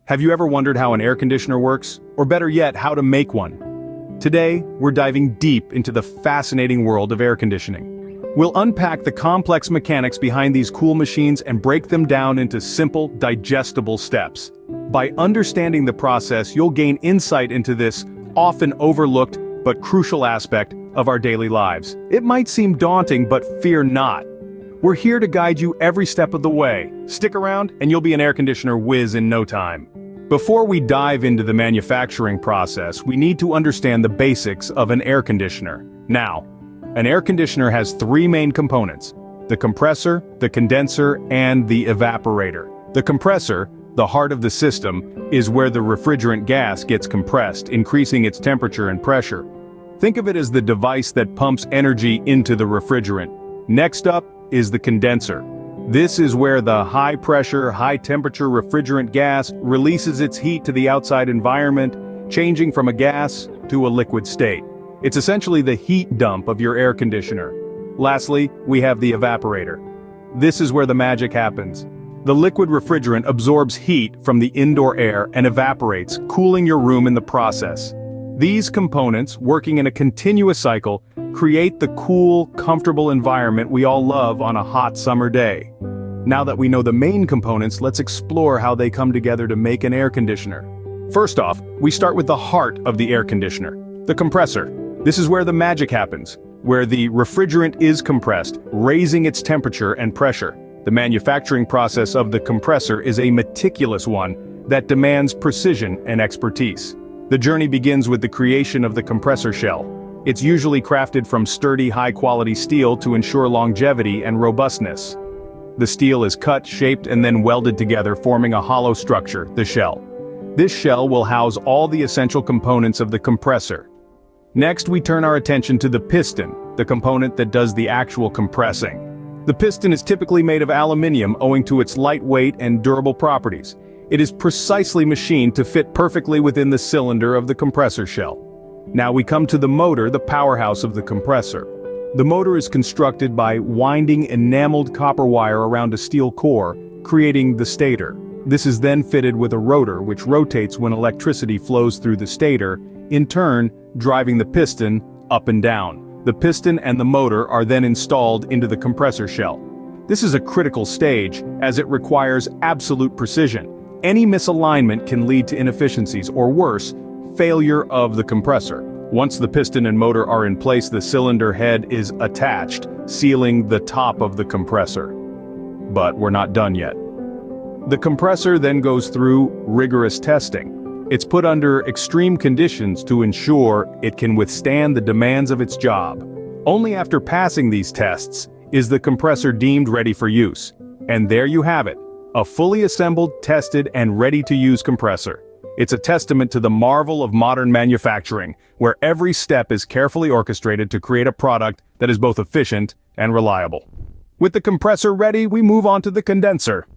Have you ever wondered how an air conditioner works? Or better yet, how to make one? Today, we're diving deep into the fascinating world of air conditioning. We'll unpack the complex mechanics behind these cool machines and break them down into simple, digestible steps. By understanding the process, you'll gain insight into this often overlooked but crucial aspect of our daily lives. It might seem daunting, but fear not. We're here to guide you every step of the way. Stick around and you'll be an air conditioner whiz in no time. Before we dive into the manufacturing process, we need to understand the basics of an air conditioner. Now, an air conditioner has three main components: the compressor, the condenser, and the evaporator. The compressor, the heart of the system, is where the refrigerant gas gets compressed, increasing its temperature and pressure. Think of it as the device that pumps energy into the refrigerant. Next up is the condenser. This is where the high-pressure, high-temperature refrigerant gas releases its heat to the outside environment, changing from a gas to a liquid state. It's essentially the heat dump of your air conditioner. Lastly, we have the evaporator. This is where the magic happens. The liquid refrigerant absorbs heat from the indoor air and evaporates, cooling your room in the process. These components, working in a continuous cycle, create the cool, comfortable environment we all love on a hot summer day. Now that we know the main components, let's explore how they come together to make an air conditioner. First off, we start with the heart of the air conditioner, the compressor. This is where the magic happens, where the refrigerant is compressed, raising its temperature and pressure. The manufacturing process of the compressor is a meticulous one that demands precision and expertise. The journey begins with the creation of the compressor shell. It's usually crafted from sturdy, high-quality steel to ensure longevity and robustness. The steel is cut, shaped, and then welded together, forming a hollow structure, the shell. This shell will house all the essential components of the compressor. Next, we turn our attention to the piston, the component that does the actual compressing. The piston is typically made of aluminum owing to its lightweight and durable properties. It is precisely machined to fit perfectly within the cylinder of the compressor shell. Now we come to the motor, the powerhouse of the compressor. The motor is constructed by winding enameled copper wire around a steel core, creating the stator. This is then fitted with a rotor which rotates when electricity flows through the stator, in turn, driving the piston up and down. The piston and the motor are then installed into the compressor shell. This is a critical stage, as it requires absolute precision. Any misalignment can lead to inefficiencies, or worse, failure of the compressor. Once the piston and motor are in place, the cylinder head is attached, sealing the top of the compressor. But we're not done yet. The compressor then goes through rigorous testing. It's put under extreme conditions to ensure it can withstand the demands of its job. Only after passing these tests is the compressor deemed ready for use. And there you have it. A fully assembled, tested, and ready-to-use compressor. It's a testament to the marvel of modern manufacturing, where every step is carefully orchestrated to create a product that is both efficient and reliable. With the compressor ready, we move on to the condenser.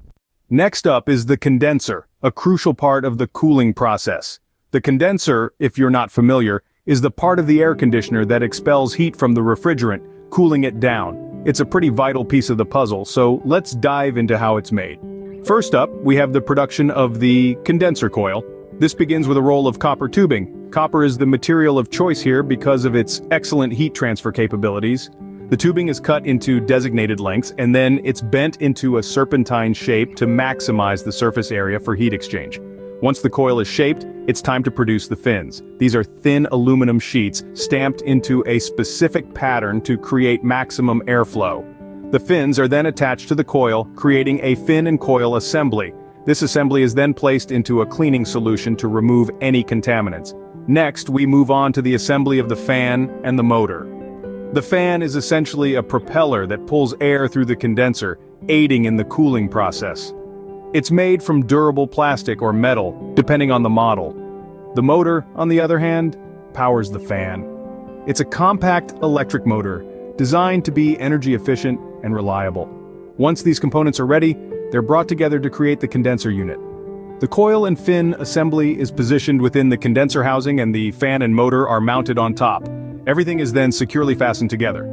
Next up is the condenser, a crucial part of the cooling process. The condenser, if you're not familiar, is the part of the air conditioner that expels heat from the refrigerant, cooling it down. It's a pretty vital piece of the puzzle, so let's dive into how it's made. First up, we have the production of the condenser coil. This begins with a roll of copper tubing. Copper is the material of choice here because of its excellent heat transfer capabilities. The tubing is cut into designated lengths, and then it's bent into a serpentine shape to maximize the surface area for heat exchange. Once the coil is shaped, it's time to produce the fins. These are thin aluminum sheets stamped into a specific pattern to create maximum airflow. The fins are then attached to the coil, creating a fin and coil assembly. This assembly is then placed into a cleaning solution to remove any contaminants. Next, we move on to the assembly of the fan and the motor. The fan is essentially a propeller that pulls air through the condenser, aiding in the cooling process. It's made from durable plastic or metal, depending on the model. The motor, on the other hand, powers the fan. It's a compact electric motor, designed to be energy efficient and reliable. Once these components are ready, they're brought together to create the condenser unit. The coil and fin assembly is positioned within the condenser housing, and the fan and motor are mounted on top. Everything is then securely fastened together.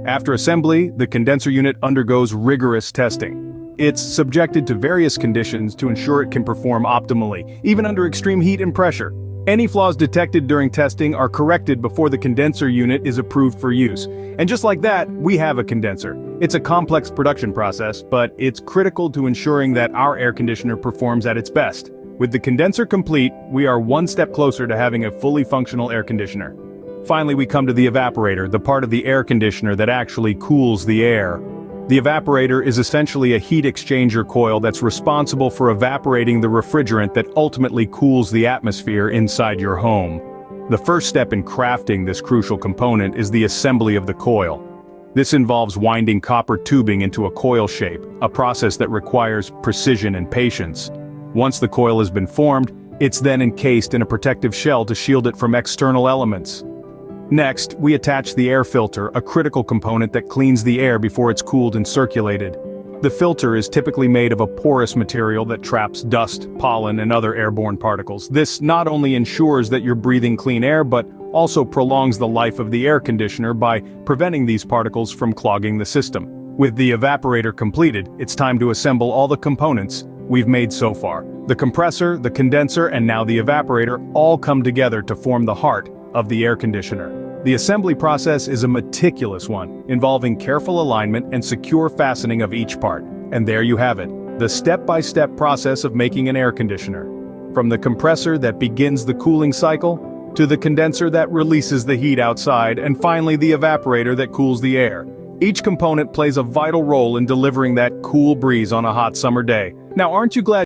After assembly, the condenser unit undergoes rigorous testing. It's subjected to various conditions to ensure it can perform optimally, even under extreme heat and pressure. Any flaws detected during testing are corrected before the condenser unit is approved for use. And just like that, we have a condenser. It's a complex production process, but it's critical to ensuring that our air conditioner performs at its best. With the condenser complete, we are one step closer to having a fully functional air conditioner. Finally, we come to the evaporator, the part of the air conditioner that actually cools the air. The evaporator is essentially a heat exchanger coil that's responsible for evaporating the refrigerant that ultimately cools the atmosphere inside your home. The first step in crafting this crucial component is the assembly of the coil. This involves winding copper tubing into a coil shape, a process that requires precision and patience. Once the coil has been formed, it's then encased in a protective shell to shield it from external elements. Next, we attach the air filter, a critical component that cleans the air before it's cooled and circulated. The filter is typically made of a porous material that traps dust, pollen, and other airborne particles. This not only ensures that you're breathing clean air, but also prolongs the life of the air conditioner by preventing these particles from clogging the system. With the evaporator completed, it's time to assemble all the components we've made so far. The compressor, the condenser, and now the evaporator all come together to form the heart of the air conditioner. The assembly process is a meticulous one, involving careful alignment and secure fastening of each part. And there you have it, the step-by-step process of making an air conditioner. From the compressor that begins the cooling cycle, to the condenser that releases the heat outside, and finally the evaporator that cools the air. Each component plays a vital role in delivering that cool breeze on a hot summer day. Now, aren't you glad